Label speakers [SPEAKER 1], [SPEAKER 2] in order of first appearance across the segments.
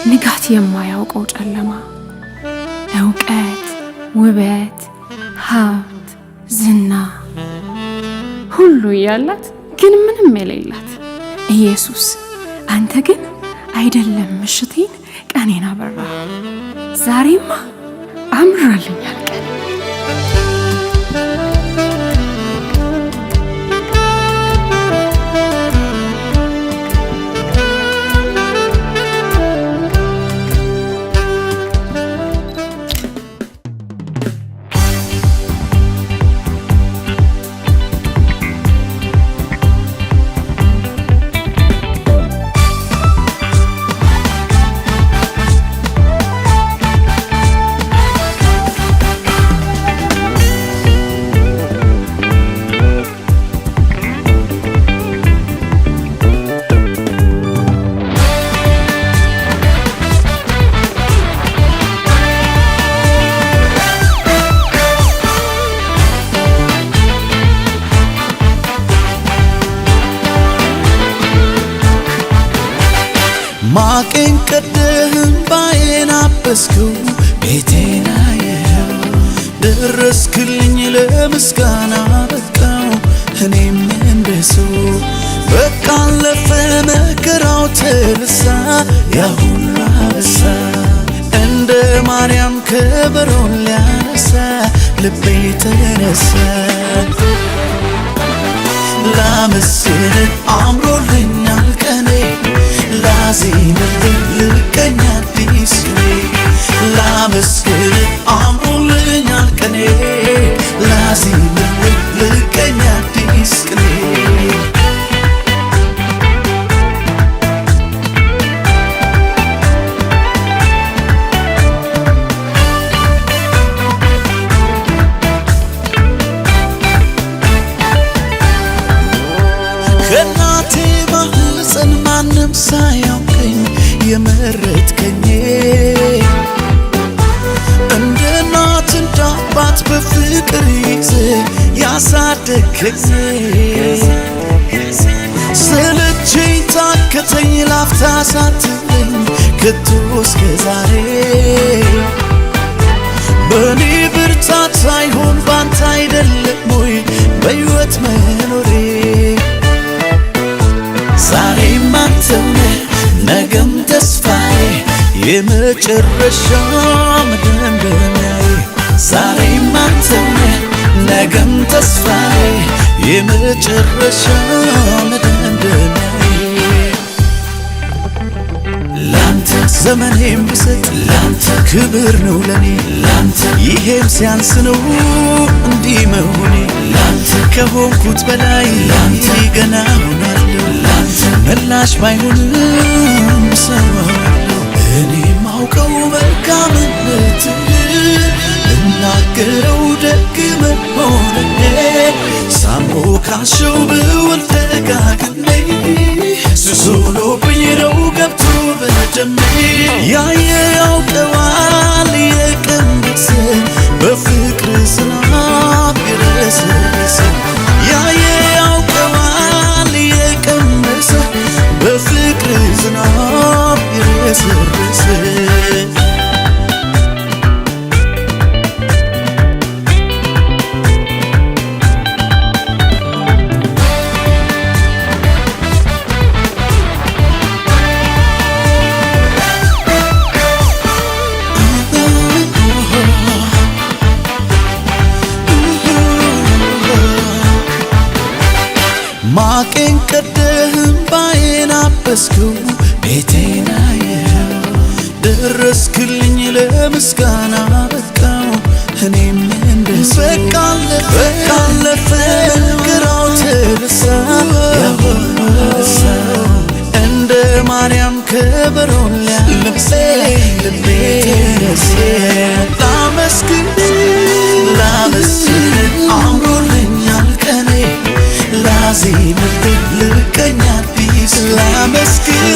[SPEAKER 1] ንጋት የማያውቀው ጨለማ ዕውቀት ውበት ሀብት ዝና ሁሉ ያላት ግን ምንም የሌላት ኢየሱስ አንተ ግን አይደለም ምሽቴን ቀኔን አበራ ዛሬማ አምራልኛል ቀን
[SPEAKER 2] ማቄን ቀደህም ባዬን አበስከው ቤቴን አየኸው ደረስክልኝ ለምስጋና በቃው እኔም እንደሰው በቃ አለፈ መከራው ተረሳ ያ ሁሉ አበሳ እንደ ማርያም ከበሮን ሊያነሳ ልቤ ተነሳ ላመስግን አምሮልኛል ቀኔ ላዜምልህ ልቀኛ አዲስ ላመስግን አምሮልኛል ቀኔ ላዜምልህ ልቀኛ አዲስ ቅኔ ከእናቴ ማህፀን ማንም ሳያውቀኝ የመረጥከኝ እንደ እናት እንደ አባት በፍቅር ይዘህ ያሳደግከኝ ሰለቸኝ ታከተኝ ላፍታ ሳትለኝ ከቶ እስከ ዛሬ በእኔ ብርታት ሳይሆን ባንተ አይደለም ወይ በሕይወት መኖሬ ዛሬም አንተው ነህ ነገም ተስፋዬ የመጨረሻ መደምደሚያዬ ዛሬም አንተው ነህ ነገም ተስፋዬ የመጨረሻ መደምደሚያዬ ላንተ ዘመኔም ብሰጥ ላንተ ክብር ነው ለኔ ላንተ ይሄም ሲያንስ ነው እንዲህ መሆኔ ላንተ ከሆንኩት በላይ ላንተ ገና ሆናለሁ ላንተ መላሽ ባይሆንም ሰዋለሁ እኔ ማውቀው መልካምነትህ እናገረው ደግ መሆንህ ሳሞካሸው ብውል ደጋግሜ ሱስ ሆኖብኝ ነው ገብቶ በደሜ ያየ ያውቀዋል የቀመሰ በፍቅር ዝናብ የረሰረሰ ያየ ያውቀዋል የቀመሰ በፍቅር ዝናብ የረሰረሰ ማቄን ቀደህም ባዬን አበስከው ቤቴን አየኸው ደረስክልኝ ለምስጋና በቃው እኔም እንደሰው በቃ አለፈ መከራው ተረሳ ያ ሁሉ አበሳ እንደ ማርያም ከበሮን ሊያነሳ ልቤ ተነሳ ላመስግን አምሮልኛል ቀኔ ላዜምልህ ልቀኛ አዲስ ላመስግን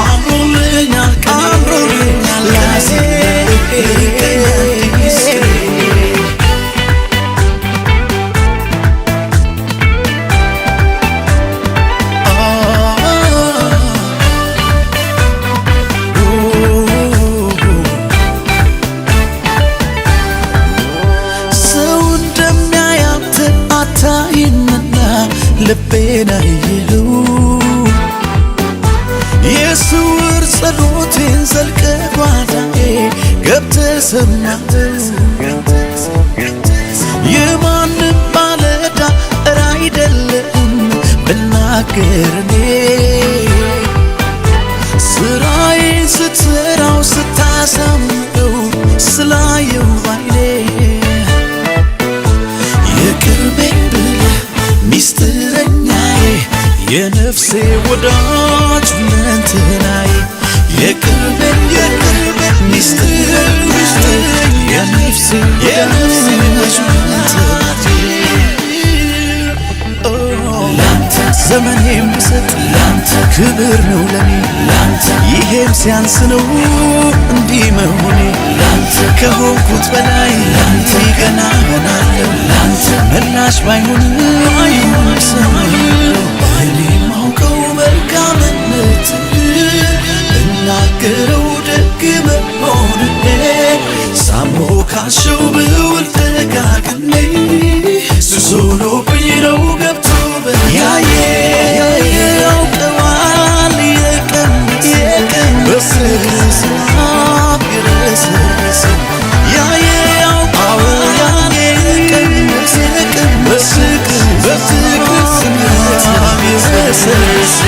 [SPEAKER 2] አምሮልኛል ላዜምልህ ልቀኛ አዲስ የስውር ጸሎቴን ዘልቀ ጓዳዬ ገብተህ ሰማህ። የማንም ባለዕዳ እረ አይደለም ብናገር እኔ ስራዬን ስትሰራው ስታሳምረው ስላየው ባይኔ የቅርቤ ብለህ ሚስጥረኛዬ የነፍሴ ወዳጅ ሁለንተናዬ የቅርቤ ሚስጥረኛዬ የነፍሴ ወዳጅ ሁለንተናዬ ላንተ ዘመኔም ብሰጥ ላንተ ክብር ነው ለኔ ላንተ ይሄም ሲያንስ ነው እንዲህ መሆኔ ላንተ ከሆንኩት በላይ ላንተ ገና ሆናለሁ ላንተ ምላሽ ባይሆን ሰማለሁ እኔ ማውቀው መልካምነት እናገረው ደግ መሆንኔ ሳሞካሸው ብውል ደጋግሜ ሱስ ሆኖብኝ ነው ገብቶ ያየ ያውቀዋል የቀን በስስናብ የረሰረሰ ያየ ያውቀዋል የቀን በስስናብ የረሰረሰ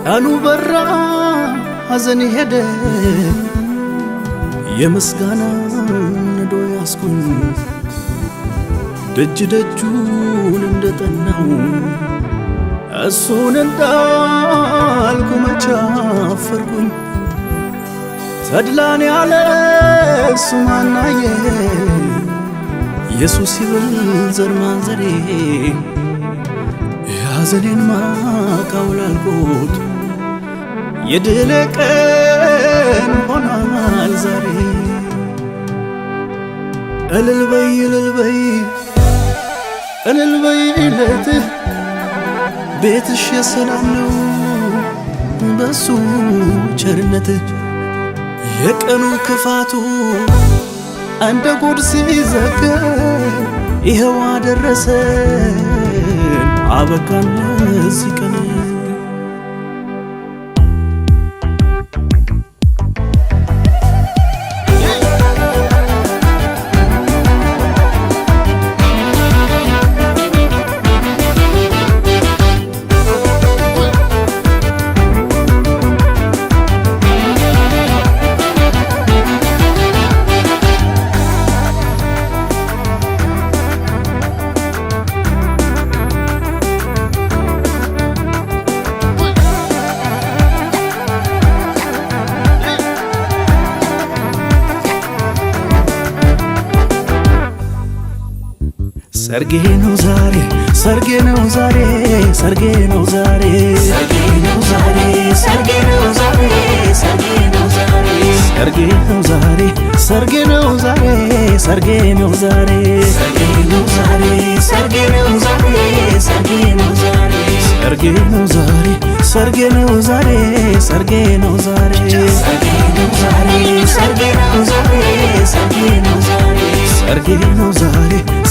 [SPEAKER 2] ቀኑ በራ ሐዘን ሄደ የምስጋና ነዶ ያስኩኝ ደጅ ደጁን እንደጠናው እሱን እንዳልኩ መቻፈርኩኝ ተድላን ያለ እሱ ማናየ ኢየሱስ ይብል ዘር ማንዘሬ የሐዘኔን ማቃውላልኩት የድል ቀን ሆኗል ዛሬ እልል በይ እልል በይ እልል በይለት ቤትሽ የሰላም ነው በሱ ቸርነት የቀኑ ክፋቱ እንደ ጉድ ሲዘጋ ይኸው አደረሰን አበቃን ለዚህ ቀን ሰርጌ ነው ዛሬ ሰርጌ ነው ዛሬ ሰርጌ ነው ዛሬ ሰርጌ ነው ዛሬ ሰርጌ ነው ዛሬ ሰርጌ ነው ዛሬ ሰርጌ ነው ዛሬ ሰርጌ ነው ዛሬ ሰርጌ ነው ዛሬ ሰርጌ ነው ዛሬ ሰርጌ ነው ዛሬ ሰርጌ ነው ዛሬ ሰርጌ ነው ዛሬ ሰርጌ ነው ዛሬ ሰርጌ ነው ዛሬ ሰርጌ ነው ዛሬ ሰርጌ ነው ዛሬ ሰርጌ ነው ዛሬ ሰርጌ ነው ዛሬ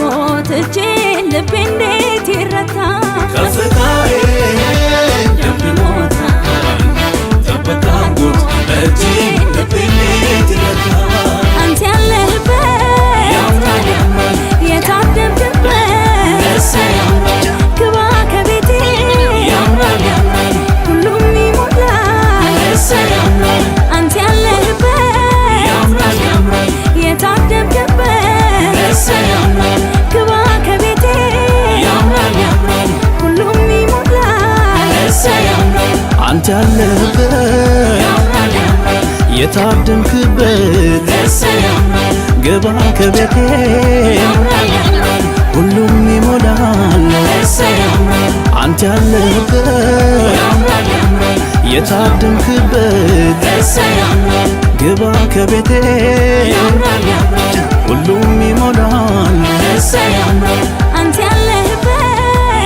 [SPEAKER 1] ናፍቆት እጄን ልቤ እንዴት ይረታል
[SPEAKER 2] ከፍታዬ ደምድሞታል ጠበቃኩት እጄን ልቤ እንዴት ይረታል
[SPEAKER 1] አንተ ያለህበት
[SPEAKER 2] ያምራል ያምራል
[SPEAKER 1] የታደምክበት
[SPEAKER 2] እሰይ ያምራል
[SPEAKER 1] ግባ ከቤቴ
[SPEAKER 2] ያምራል ያምራል
[SPEAKER 1] ሁሉም ይሞላል
[SPEAKER 2] እሰይ ያምራል
[SPEAKER 1] አንተ ያለህበት
[SPEAKER 2] ያምራል ያምራል
[SPEAKER 1] የታደምክበት
[SPEAKER 2] እሰይ ያምራል
[SPEAKER 1] ግባ ከቤቴ
[SPEAKER 2] ያምራል ያምራል
[SPEAKER 1] ሁሉም ይሞላል
[SPEAKER 2] እሰይ ያምራል አንተ ያለህበት
[SPEAKER 1] ያምራል ያምራል
[SPEAKER 2] የታደምክበት
[SPEAKER 1] እሰይ ያምራል
[SPEAKER 2] ግባ ከቤቴ
[SPEAKER 1] ያምራል ያምራል
[SPEAKER 2] ሁሉም ይሞላል
[SPEAKER 1] እሰይ ያምራል
[SPEAKER 2] አንተ ያለህበት
[SPEAKER 1] ያምራል ያምራል
[SPEAKER 2] የታደምክበት
[SPEAKER 1] እሰይ ያምራል
[SPEAKER 2] ግባ ከቤቴ
[SPEAKER 1] ያምራል ያምራል
[SPEAKER 2] ሁሉም ይሞላል
[SPEAKER 1] እሰይ ያምራል አንተ ያለህበት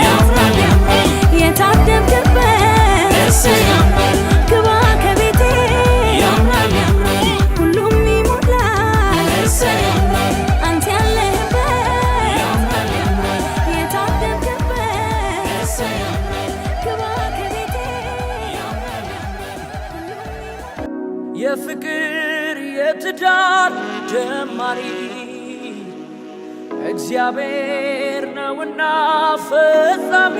[SPEAKER 1] ያምራል ያምራል የታደምክበት እሰይ ያምራል ግባ ከቤቴ ያምራል ያምራል ሁሉም ይሞላል እሰይ ያምራል አንተ ያለህበት ያምራል ያምራል የታደምክበት እሰይ ያምራል ግባ ከቤቴ ያምራል ያምራል
[SPEAKER 3] የፍቅር የትዳር ጀማሪ እግዚአብሔር ነውና ፈጻሚ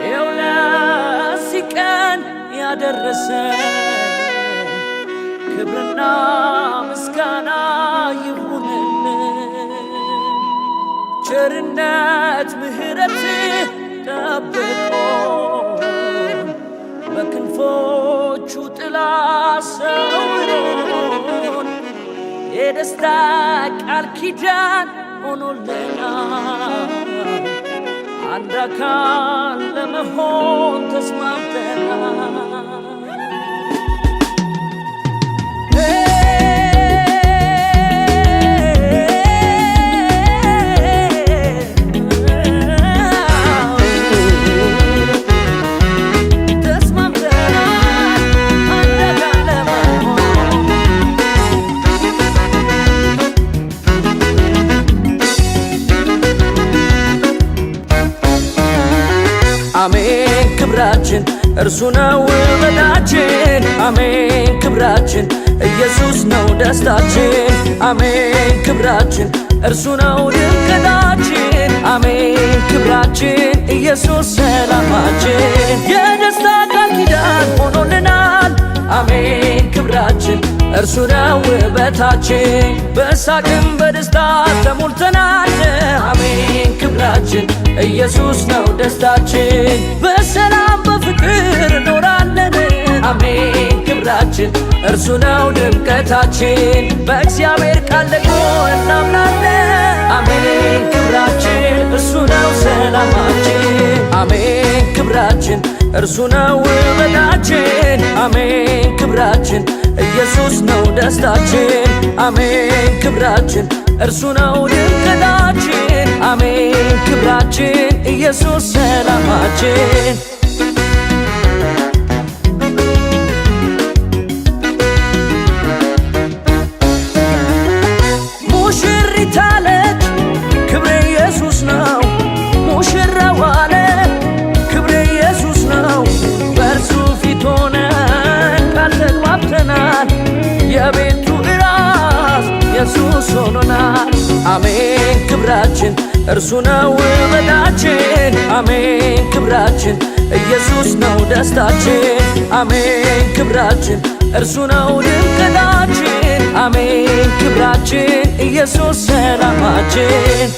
[SPEAKER 3] ይኸው ለዚህ ቀን ያደረሰ ክብርና ምስጋና ይሁንልን ቸርነት ምሕረት ጠብቆን በክንፎቹ ጥላ ሰውሮን የደስታ ቃል ኪዳን ሆኖልናል አንድ አካል ለመሆን ተስማምተናል አሜን ክብራችን እርሱ ነው ውበታችን አሜን ክብራችን ኢየሱስ ነው ደስታችን አሜን ክብራችን እርሱ ነው ድምቀታችን አሜን ክብራችን ኢየሱስ ሰላማችን የደስታ ቃል ኪዳን ሆኖልናል አሜን ክብራችን እርሱ ነው ውበታችን በሳቅም በደስታ ተሞልተናል አሜን ክብራችን ኢየሱስ ነው ደስታችን በሰላም በፍቅር እኖራለን አሜን ክብራችን እርሱ ነው ድምቀታችን በእግዚአብሔር ቃል ደግሞ እናምናለን አሜን ክብራችን እርሱ ነው ሰላማችን አሜን ክብራችን እርሱ ነው ውበታችን አሜን ክብራችን ኢየሱስ ነው ደስታችን አሜን ክብራችን እርሱ ነው ድምቀታችን አሜን ክብራችን ኢየሱስ ሰላማችን ሙሽሪት አለች ክብሬ ኢየሱስ ነው ሙሽራው አለ ክብሬ ኢየሱስ ነው በእርሱ ፊት ሆነን ቃል ተግባብተናል የቤቱ እራስ ኢየሱስ ሆኖናል አሜን ክብራችን እርሱ ነው ውበታችን አሜን ክብራችን ኢየሱስ ነው ደስታችን አሜን ክብራችን እርሱ ነው ድምቀታችን አሜን ክብራችን ኢየሱስ ሰላማችን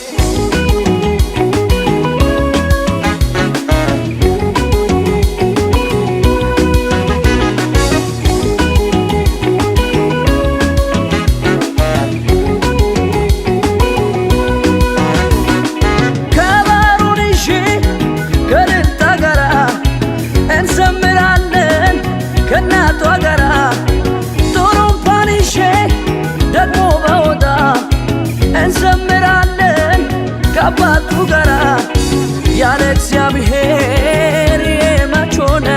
[SPEAKER 3] ከእናቷ ጋራ ጦሩምባን ይዤ ደግሞ በወጣ እንዘምራለን ከአባቱ ጋራ ያለ እግዚአብሔር የመች ሆነ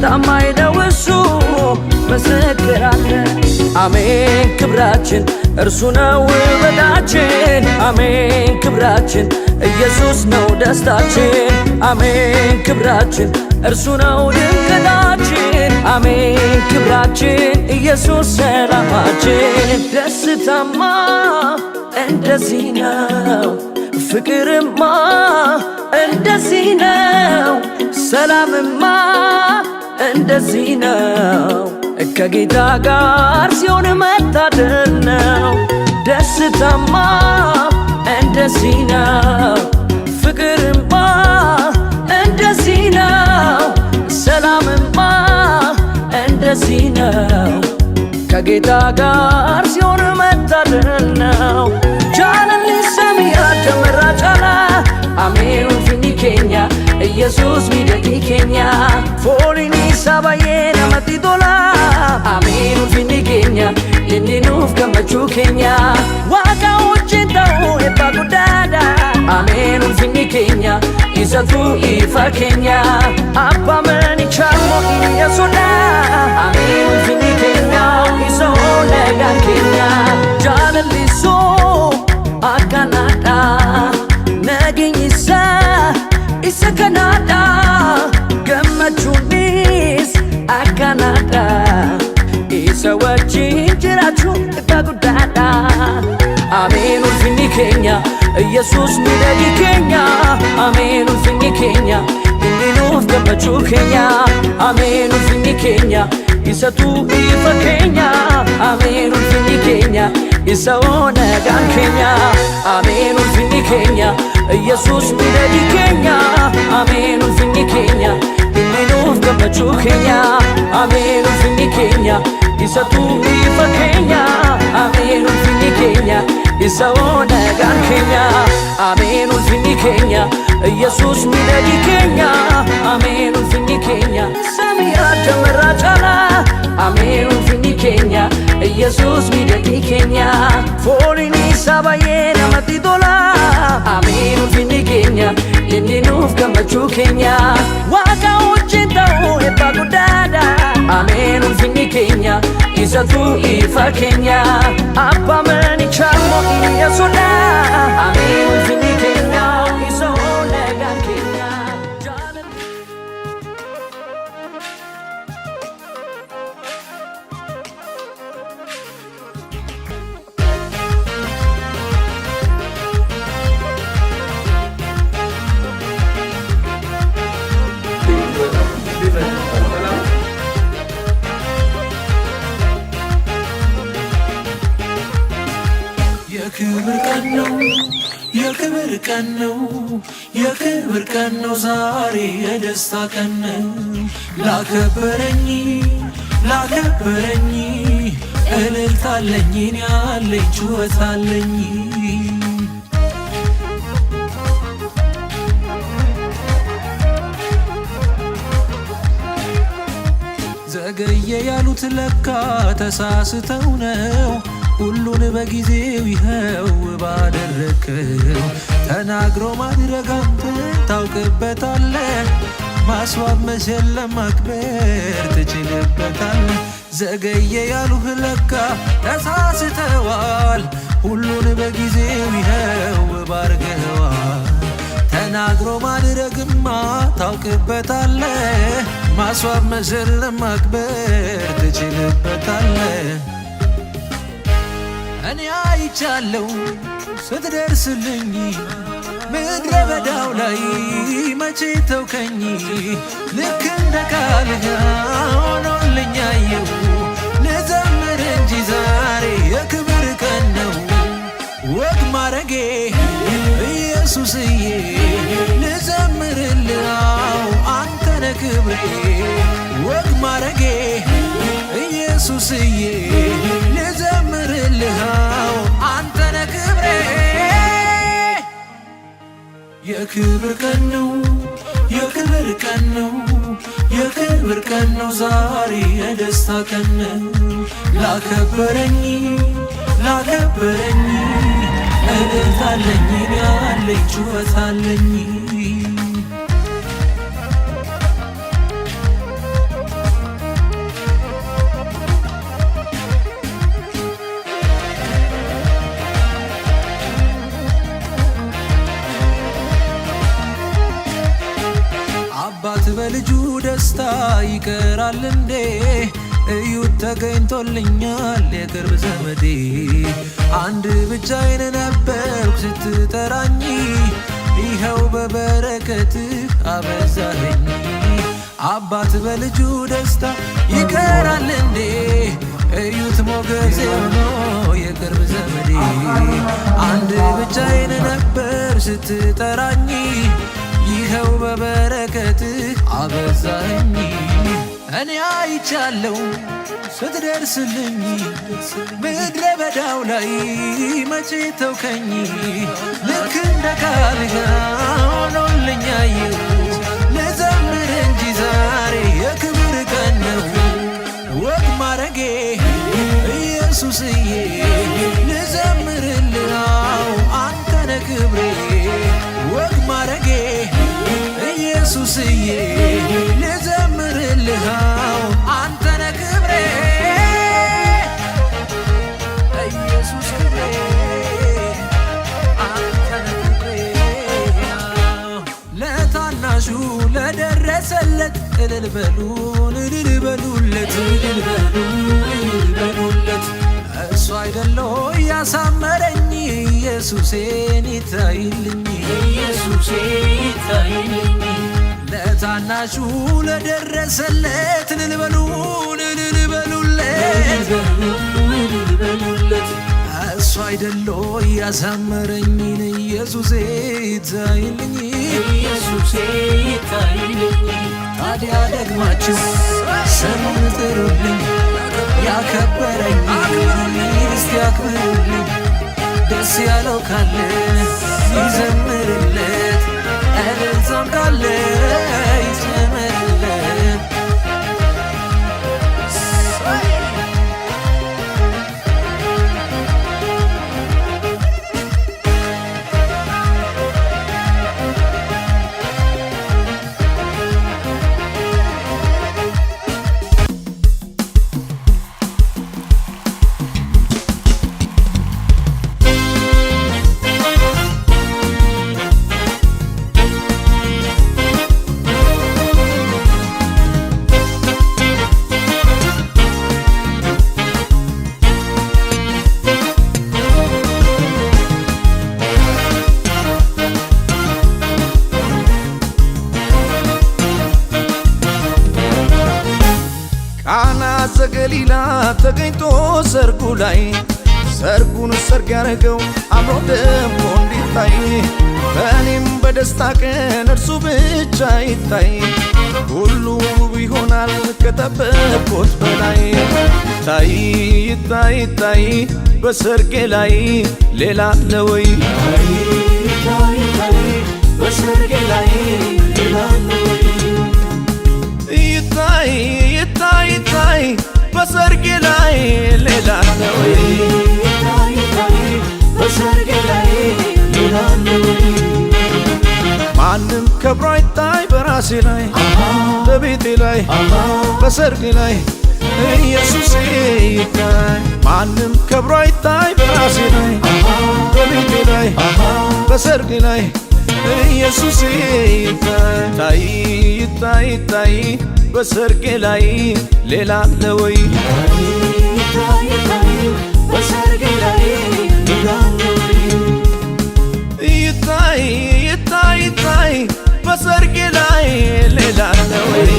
[SPEAKER 3] ታማኝ ነው እሱ ምስክር አለ አሜን ክብራችን እርሱ ነው ውበታችን አሜን ክብራችን ኢየሱስ ነው ደስታችን አሜን ክብራችን እርሱ ነው ድንቅታችን አሜን ክብራችን ኢየሱስ ሰላማችን ደስታማ እንደዚህ ነው ፍቅርማ እንደዚህ ነው ሰላምማ እንደዚህ ነው ከጌታ ጋር ሲሆን መታደል ነው ደስታማ እንደዚህ ነው ፍቅርማ እንደዚህ ነው ሰላምማ እንደዚህ ነው ከጌታ ጋር ሲሆን መታደል ነው ጃለሊ ሰሚያ ደመራ ጫላ አሜን ፊኒ ኬኛ ኢየሱስ ሚደቂ ኬኛ ፎሊኒ ሳባዬ ነመቲ ዶላ አሜን ፊኒ ኬኛ ኢኒኑፍ ገመቹ ኬኛ ዋጋ ውጭንተው ኤባ ጉዳዳ አሜን ፊኒ ኬኛ ኢሰቱ ኢፋ ኬኛ አባ መኒ ቻሞ ኢየሱዳ አሜን ፊኒ ኬኛ ኢሶ ነጋን ኬኛ ጃለሊሶ አካናዳ ነገኝሳ isa kanada gamachunis akanada isa wajinjirachu bagudada amen ulfini kenya jesus midagi kenya amen ulfini kenya indinuf gamachu kenya amen ulfini kenya isa tu ifa kenya amen ulfini kenya isa ona gan kenya amen ulfini kenya ኢየሱስ ሚደዲ ኬኛ አሜን ፊኒ ኬኛ ኢሚኑፍ ገመቹ ኬኛ አሜን ፊኒ ኬኛ ኢሰቱ ኢፈ ኬኛ አሜን ፊኒ ኬኛ ኢሰዎነ ጋን ኬኛ አሜን ፊኒ ኬኛ ኢየሱስ ሚደዲ ኬኛ አሜን ፊኒ ኬኛ ሰሚያ ደመራ ጫላ አሜን ፊኒ ኬኛ ኢየሱስ ሚደዲ ኬኛ ፎሊኒ ሳባዬ ነመቲ ዶላ አሜን ፊኒ ኬኛ ኢኒኑፍ ገመቹ ኬኛ ዋጋ ውጭንተው ኤባ ጉዳዳ አሜን ፊኒ ኬኛ ኢሰቱ ኢፋ ኬኛ አባ መኒ ቻሞ ኢየሱዳ አሜን ፊኒ ኬኛ ኢሶ ነጋን ኬኛ
[SPEAKER 2] የክብር ቀን ነው የክብር ቀን ነው የክብር ቀን ነው ዛሬ የደስታ ቀን ነው ላከበረኝ እልልታለኝ ያለኝ ጩኸታለኝ ዘገየ ያሉት ለካ ተሳስተው ነው ሁሉን በጊዜው ይኸው ባደረከው ተናግሮ ማድረግ አንተ ታውቅበታለህ ማስዋብ መሸለም ማክበር ትችልበታለህ ዘገየ ያሉህ ለካ ተሳስተዋል ሁሉን በጊዜው ይኸው ባርገዋል ተናግሮ ማድረግማ ታውቅበታለህ ማስዋብ መሸለም ማክበር ትችልበታለህ እኔ አይቻለው ስትደርስልኝ ምድረ በዳው ላይ መቼ ተውከኝ ልክ እንደ ቃልህ ሆኖልኝ አየሁ ልዘምር እንጂ ዛሬ የክብር ቀን ነው ወግ ማረጌ ኢየሱስዬ ልዘምርልህ አንተነ ክብሬ ወግ ማረጌ ኢየሱስዬ ልዘምርልህ አንተነ ክብሬ የክብር ቀን ነው የክብር ቀን ነው የክብር ቀን ነው ዛሬ የደስታ ቀን ነው ላከበረኝ እልልታለኝ ያለኝ ጩኸታለኝ በልጁ ደስታ ይቀራል እንዴ? እዩት ተገኝቶልኛል የቅርብ ዘመዴ። አንድ ብቻዬን ነበርኩ ስትጠራኝ፣ ይኸው በበረከትህ አበዛኸኝ። አባት በልጁ ደስታ ይቀራል እንዴ? እዩት ሞገሴ ሆኖ የቅርብ ዘመዴ። አንድ ብቻዬን ነበር ስትጠራኝ፣ ይኸው በበረከትህ አበዛኸኝ። እኔ አይቻለው ስትደርስልኝ ምድረ በዳው ላይ መቼ ተውከኝ። ልክ እንደ ቃልህ ሆኖልኝ አየሁ። ልዘምር እንጂ ዛሬ የክብር ቀን ነው። ወግ ማረጌ ኢየሱስዬ ልዘምርልህ አንተነ ክብሬ። ወግ ማረጌ ኢየሱስዬ ልዘምርልህ አንተነ ክብሬ። ኢየሱስ ክብሬ አንተነ ክብሬ። ለታናሹ ለደረሰለት እልል በሉን እልል በሉለት እልል በሉለት። እሱ አይደለው ያሳመረኝ ኢየሱሴን ይታይልኝ ኢየሱሴ ይታይልኝ። ለታናሹ ለደረሰለት እልል በሉን እልል በሉለት እልል በሉለት። እሱ አይደለው ያሳመረኝ ኢየሱሴ ይታይልኝ ኢየሱሴ ይታይልኝ። ታዲያ ደግማችሁ ስሙን ጥሩልኝ፣ ያከበረኝ እስቲ ያክብሩልኝ። ደስ ያለው ካለ ይዘምርለት፣ እልልታም ካለ ይጨመርለት።
[SPEAKER 4] ቃና ዘገሊላ ተገኝቶ ሰርጉ ላይ፣ ሰርጉን ሰርግ ያረገው አምሮ ደምቆ እንዲታይ። እኔም በደስታ ቀን እርሱ ብቻ ይታይ፣ ሁሉ ውብ ይሆናል ከጠበቅኩት በላይ። ታይ ይታይ ይታይ በሰርጌ ላይ ሌላ አለ ወይ? ታይ ይታይ ይታይ በሰርጌ ላይ ሌላ አለ ወይ? ይታይ ይታይ ይታይ በሰርጌ ላይ ሌላ አለ ወይ? ይታይ ይታይ በሰርጌ ላይ ሌላ አለ ወይ? ማንም ከብሮ አይታይ በራሴ ላይ በቤቴ ላይ በሰርጌ ላይ ኢየሱስ ይታይ። ማንም ከብሮ አይታይ በራሴ ላይ በቤቴ ላይ በሰርጌ ላይ ኢየሱስ ይታይ። ታይ ይታይ ይታይ በሰርጌ ላይ ሌላ አለ ወይ? ይታይ ይታይ በሰርጌ ላይ ሌላ አለ ወይ? ይታይ ይታይ ይታይ በሰርጌ ላይ ሌላ አለ ወይ?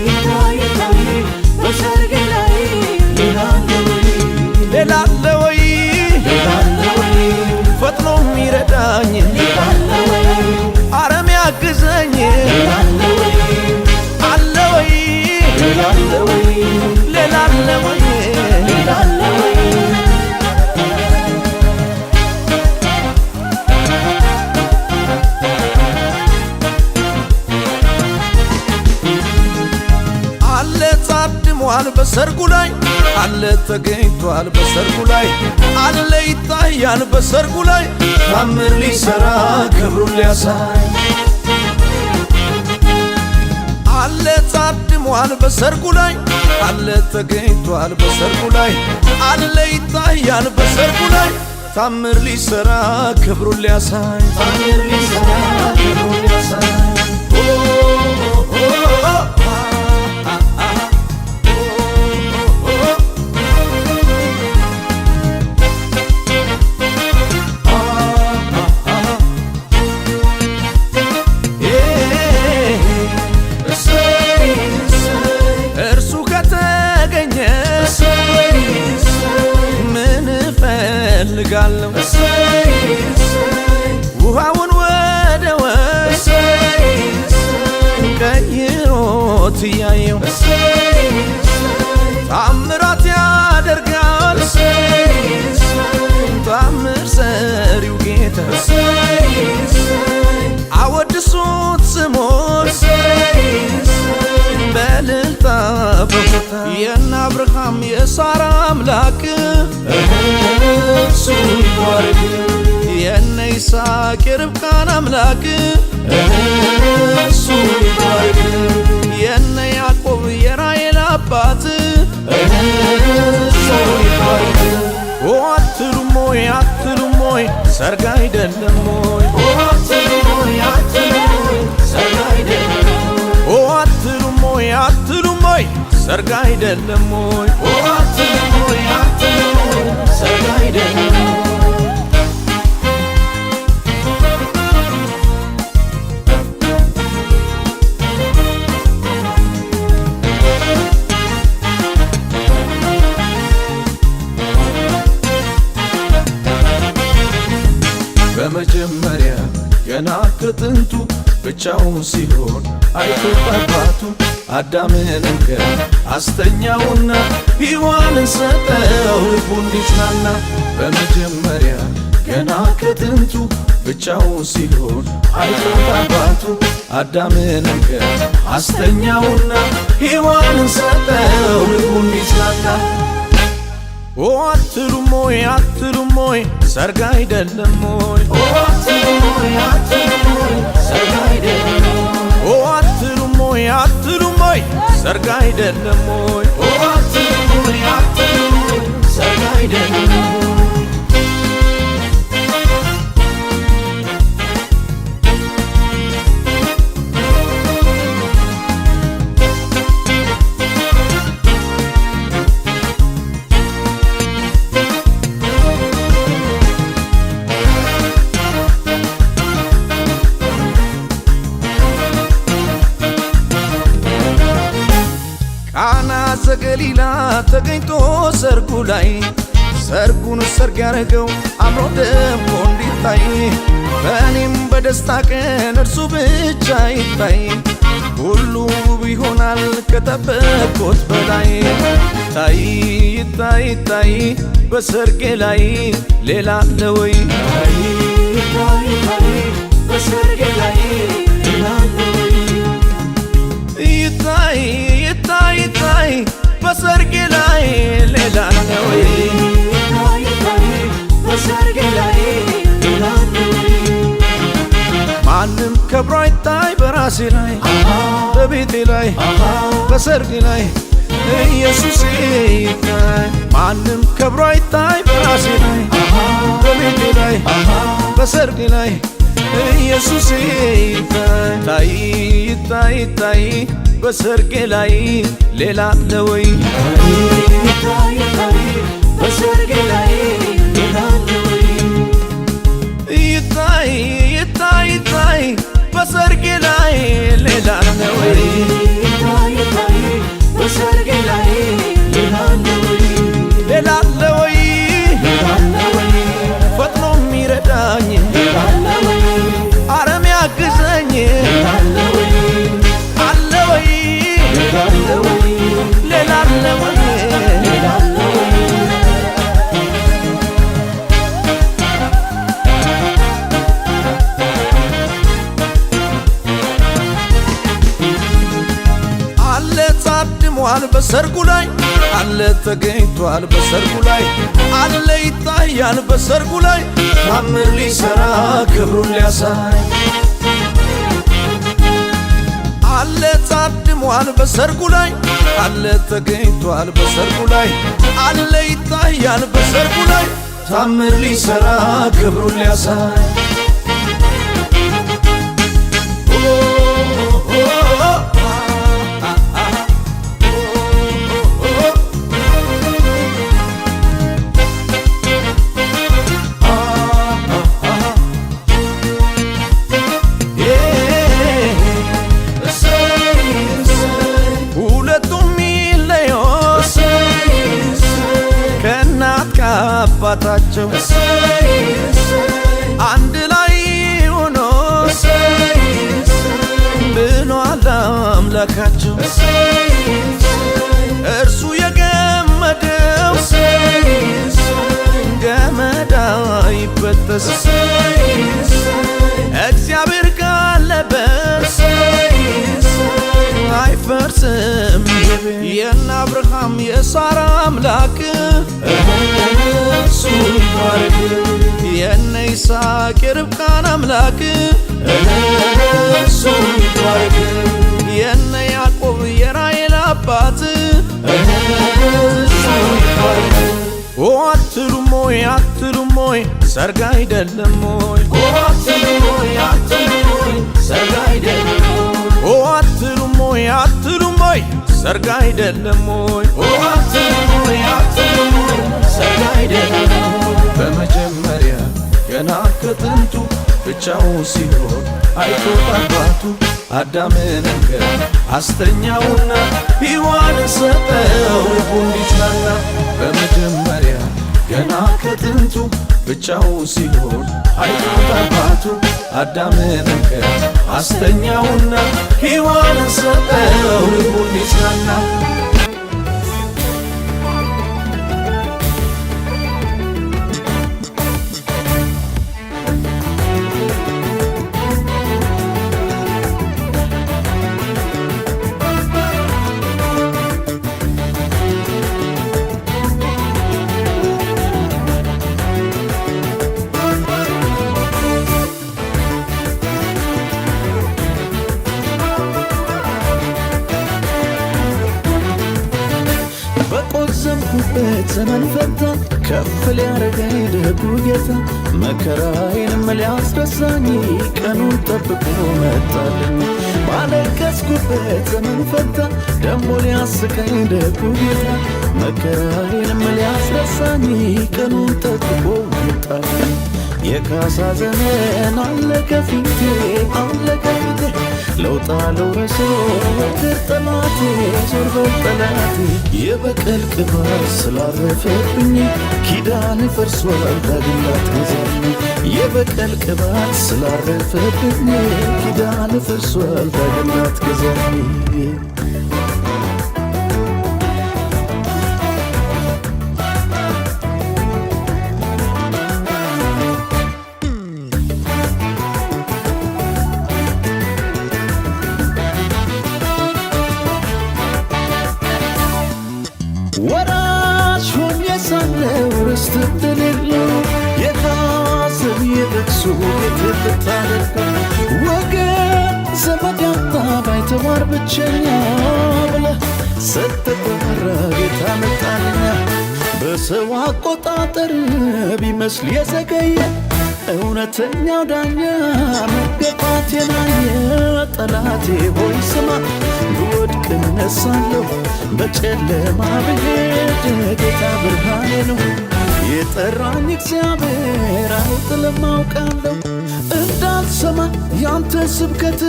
[SPEAKER 4] ይታይ ይታይ በሰርጌ ላይ ሌላ አለ ወይ? ሌላ አለ ወይ? ሌላ አለ ወይ? ፈጥኖ የሚረዳኝ ሌላ አለ ወይ? አረም ያግዘኝ ሌላ አለ ወይ? አለ ወይ? ሌላ አለ ወይ? ሌላ አለ ወይ? ሌላ አለ ወይ? አለ ታድሟል በሰርጉ ላይ፣ አለ ተገኝቷል በሰርጉ ላይ፣ አለ ይታያል በሰርጉ ላይ፣ ታምር ሊሰራ ክብሩን ሊያሳይ። አለ ታድሟል በሰርጉ ላይ፣ አለ ተገኝቷል በሰርጉ ላይ፣ አለ ይታያል በሰርጉ ላይ፣ ታምር ሊሰራ ክብሩን ሊያሳይ። ታምር ሊሰራ ክብሩን ሊያሳይ። ውሃውን ወደ ወይን ቀይሮት እያየው ታምራት ያደርጋል ታምር ሰሪው ጌታ አወድሱት ስሙን በእልልታ በሆታ የእነ አብርሃም የሳራ አምላክ እሱ ይባረክ የእነ ይስሐቅ የርብቃን አምላክ እሱ ይባረክ የእነ ያዕቆብ የራሔል አባት እሱ ይባረክ አትሉም ሆይ አትሉም ሆይ ሰርግ አይደለም ሆይ አትሉም ሆይ ሰርግ አይደለም አትሉም ሆይ አትሉም ሆይ ሰርግ አይደለም ሆይ አትሉም ሆይ ሰርግ አይደለም በመጀመሪያ ገና ከጥንቱ ብቻውን ሲሆን አይቶት አባቱ አዳምን እንከን አስተኛውና ሔዋንን ሰጠው ልቡ እንዲጽናና በመጀመሪያ ገና ከጥንቱ ብቻውን ሲሆን አይቶት አባቱ አዳምን እንከን አስተኛውና ሔዋንን ሰጠው ልቡ እንዲጽናና አትሉም ሆይ አትሉም ሆይ ሰርግ አይደለም ሆይ አትሉም ሆይ ሰርግ አይደለም አትሉም ሆይ አትሉም ሆይ ሰርግ አይደለም ሆይ አትሉም ሆይ ሰርግ አይደለም ቃና ዘገሊላ ተገኝቶ ሰርጉ ላይ ሰርጉን ሰርግ ያረገው አምሮ ደምቆ እንዲታይ በእኔም በደስታ ቀን እርሱ ብቻ ይታይ ሁሉ ውብ ይሆናል ከጠበቅኩት በላይ ታይ ይታይ ይታይ በሰርጌ ላይ ሌላ አለ ወይ ይታይ ይታይ በሰርጌ ላይ ሌላ አለ ወይ ይታይ ይታይ ይታይ በሰርጌ ላይ ሌላ አለ ወይ ይታይ ይታይ በሰርጌ ላይ ሌላ አለ ወይ ማንም ከብሮ አይታይ በራሴ ላይ በቤቴ ላይ በሰርጌ ላይ ኢየሱስ ይታይ ማንም ከብሮ አይታይ በራሴ ላይ በቤቴ ላይ በሰርጌ ላይ ኢየሱስ ይታይ ይታይ ይታይ በሰርጌ ላይ ሌላ አለ ወይ ይታይ ይታይ በሰርጌ ላይ ሌላ አለ ወይ ይታይ ይታይ ይታይ በሰርጌ ላይ ሌላ አለ ወይ ይታይ ይታይ በሰርጌ ላይ ሌላ አለ ወይ ሌላ አለ ወይ ሌላ አለ ወይ ፈጥኖ የሚረዳኝ ሌላ አለ ወይ አረም ያግዘኝ ሌላ አለ ወይ አለ ወይ ሌላ አለ ወይ ሌላ አለ ወይ ሌላ አለ ወይ አለ ታድሟል በሰርጉ ላይ አለ ተገኝቷል በሰርጉ ላይ አለ ይታያል በሰርጉ ላይ ታምር ሊሰራ ክብሩን ሊያሳይ አለ ታድሟል በሰርጉ ላይ አለ ተገኝቷል በሰርጉ ላይ አለ ይታያል በሰርጉ ላይ ታምር ሊሰራ ክብሩን ሊያሳይ አባታቸው አንድ አምላካቸው እርሱ የገመደው ገመድ አይበጠስ እግዚአብሔር ካለበት አይፈርስም የነ አብርሃም የሳራ አምላክ እሱ ይባረክ የነ ይስሐቅ የርብቃን አምላክ እሱ ይባረክ የነ ያዕቆብ የራሔል አባት እሱ ይባረክ አትሉም ሆይ አትሉም ሆይ ሰርግ አይደለም ሆይ አትሉም ሆይ አትሉም ሆይ ሰርግ አይደለም አትሉም ሆይ አትሉም ሆይ ሰርግ አይደለም ሆይ አትሉም ሆይ አትሉም ሆይ ሰርግ አይደለም በመጀመሪያ ገና ከጥንቱ ብቻውን ሲኖር አይቶት አባቱ አዳምን አስተኛውና ሔዋንን ሰጠው ልቡ እንዲጽናና በመጀመሪያ ገና ከጥንቱ ብቻውን ሲኖር አይቶት አባቱ አዳምን አስተኛውና ሔዋንን ሰጠው ልቡ እንዲጽናና በቆዘምኩበት ዘመን ፈታ ከፍ ሊያረገኝ ደጉ ጌታ መከራዬንም ሊያስረሳኝ ቀኑን ጠብቆ መጣልኝ ባለቀስኩበት ዘመን ፈታ ደሞ ሊያስቀኝ ደጉ ጌታ መከራዬንም ሊያስረሳኝ ቀኑን ጠብቆ መጣልኝ የካሳ ዘመን አለቀ ፊቴ አለቀ ፊቴ ለውጣ ለውረሶ ወግር ጠላቴ ዞር በል ጠላቴ የበቀል ቅባት ስላረፈብኝ ኪዳን ፈርሷል ዳግም ላትገዛኝ የበቀል ቅባት ስላረፈብኝ ኪዳን ፈርሷል ዳግም ላትገዛኝ ወራሽ ሆኜ ሳለው ርስት እንደሌለው የሐዘን የለቅሶ ቤት ብታደርገው ወገን ዘመድ ያጣ ባይተዋር ብቸኛ ብለህ ስትጠራ ጌታ መጣልኛ በሰው አቆጣጠር ቢመስል የዘገየ እውነተኛው ዳኛ መገፋቴን አየ ጠላቴ ሆይ ስማ ብወድቅ እነሳለሁ በጨለማ ብሄድ ጌታ ብርሃኔ ነው የጠራኝ እግዚአብሔር አይጥልም አውቃለሁ እንዳልሰማ ያንተ ስብከት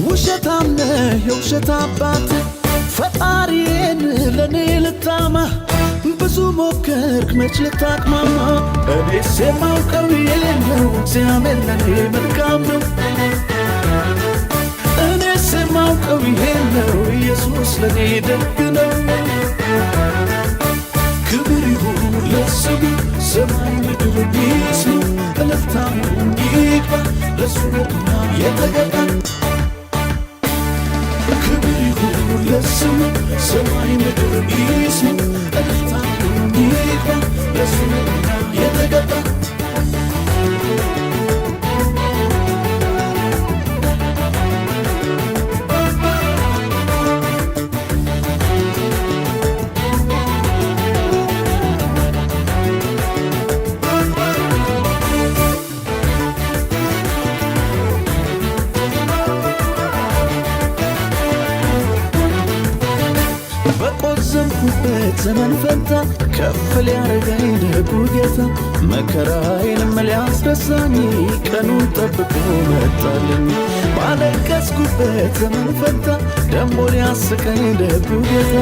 [SPEAKER 4] ውሸታም ነህ የውሸት አባት ፈጣሪዬን ለኔ ልታማ ብዙ ሞከርክ መች ልታቅማማ እኔስ የማውቀው የለው እግዚአብሔር ለኔ መልካም ነው እኔስ የማውቀው የለው ኢየሱስ ለኔ ደግ ነው ክብር ይሁን ለስሙ ሰማይ ምድር ይስሙ እልልታም ይግባ ለሱ የተገባ ክብር ይሁን ለስሙ ሰማይ ምድር ይስሙ እልልታም ይግባ ለሱ የተገባ በቆዘምኩበት ዘመን ፈታ ከፍ ሊያረገኝ ደጉ ጌታ መከራዬንም ሊያስረሳኝ ቀኑን ጠብቆ መጣልኝ ባለቀስኩበት ዘመን ፈታ ደሞ ሊያስቀኝ ደጉ ጌታ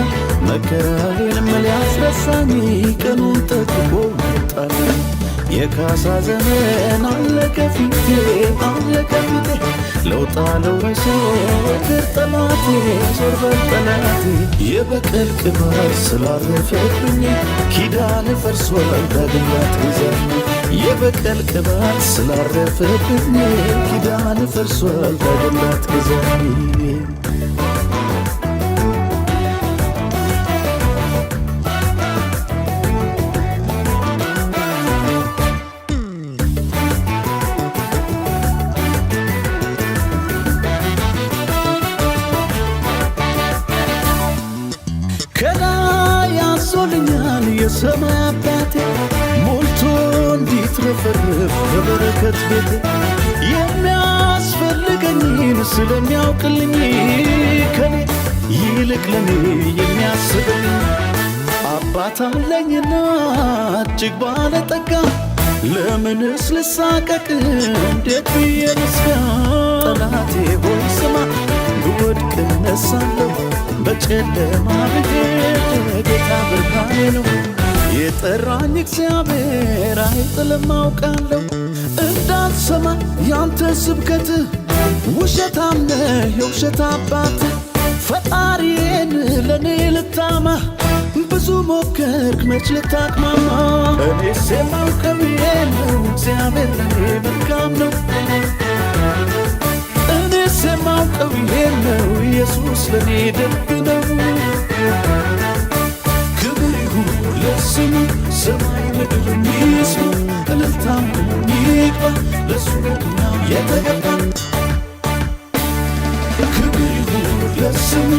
[SPEAKER 4] መከራዬንም ሊያስረሳኝ ቀኑን ጠብቆ መጣልኝ የካሳ ዘመን አለቀ ፊቴ አለቀ ፊቴ
[SPEAKER 2] ለውጣ ለውረሶ ጠላቴ ዞር በል ጠላቴ የበቀል ቅባት ስላረፈብኝ ኪዳን ፈርሷል ዳግም ላትገዛኝ የበቀል ቅባት ስላረፈብኝ ኪዳን ፈርሷል ዳግም ላትገዛኝ የሰማይ አባቴ ሞልቶ እንዲትረፈረፍ በበረከት ቤቴ የሚያስፈልገኝን ስለሚያውቅልኝ ከኔ ይልቅ ለኔ የሚያስብልኝ አባት አለኝና እጅግ ባለጠጋ ለምንስ ልሳቀቅ እንዴት ብዬ ልስጋ ጠላቴ ሆይ ስማ ብወድቅ እነሳለሁ በጨለማ ብሄድ ጌታ ብርሃኔ ነው የጠራኝ እግዚአብሔር አይጥልም አውቃለሁ እንዳልሰማ ያንተ ስብከት ውሸታም ነህ የውሸት አባት ፈጣሪዬን ለኔ ልታማ ብዙ ሞከርክ መች ልታቅማማ እኔስ የማውቀው ነው እግዚአብሔር ለኔ መልካም ነው እኔስ የማውቀው ነው ኢየሱስ ለኔ ደግ ነው ክብር ይሁን ለስሙ ሰማይ ምድር ይስሙ እልልታም ይግባ ለሱ ነውና የተገባ ክብር ይሁን ለስሙ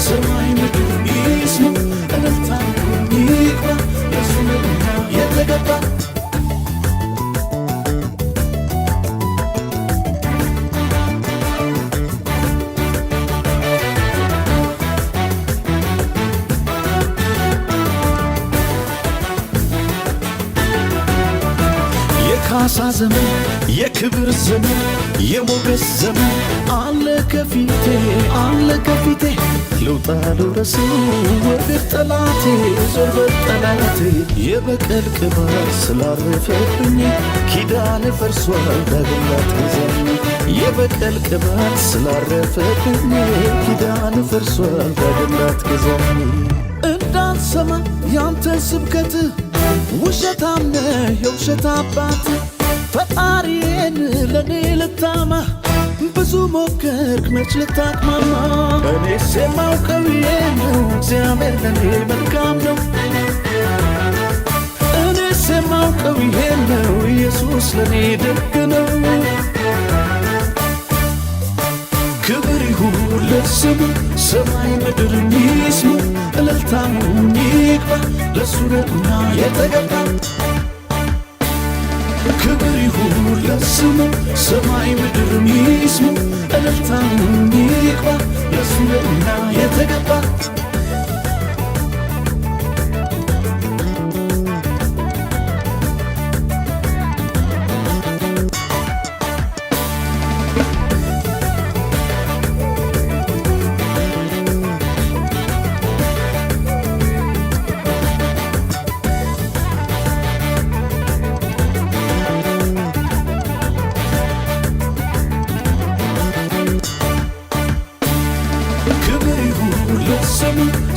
[SPEAKER 2] ሰማይ ምድር ይስሙ እልልታም ይግባ ለሱ ነውና የተገባ የካሳ ዘመን የክብር ዘመን የሞገስ ዘመን አለ ከፊቴ ልውጣ ልውረስ ወደ ጠላቴ ዞር በል ጠላቴ የበቀል ቅባት ስላረፈብኝ ኪዳን ፈርሷል ዳግም ላትገዛኝ የበቀል ቅባት ስላረፈብኝ ኪዳን ፈርሷል ዳግም ላትገዛኝ እንዳልሰማ ያንተ ስብከት ውሸታም ነህ የውሸት አባት ፈጣሪዬን ለኔ ልታማ ብዙ ሞከርክ መች ልታቅማማ እኔስ የማውቀው ነው እግዚአብሔር ለኔ መልካም ነው እኔስ የማውቀው ነው ኢየሱስ ለኔ ደግ ነው ክብር ይሁን ለስሙ ሰማይ ምድር ይስሙ እልልታም ይግባ ለሱ ነውና የተገባ ክብር ይሁን ለስሙ ሰማይ ምድር ይስሙ እልልታም ይግባ ለሱ ነውና የተገባ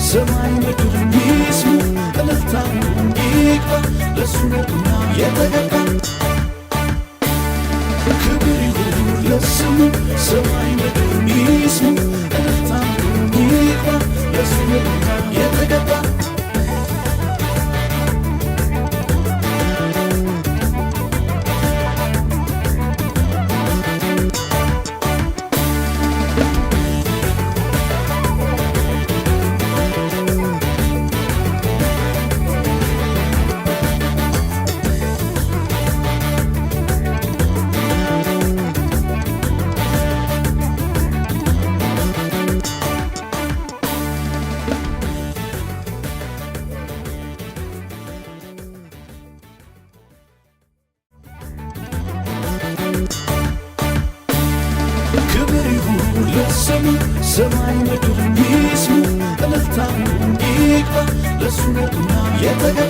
[SPEAKER 2] ሰማይ ምድር ይስሙ እልልታም ይግባ ለሱ ነውና የተገባ ክብር ይሁን ለስሙ ሰማይ ምድር ይስሙ እልልታም ይግባ ለሱ ነውና የተገባ ለስሙ ሰማይ ምድር ይስሙ እልልታም ይግባ ለሱ ነውና የተገባ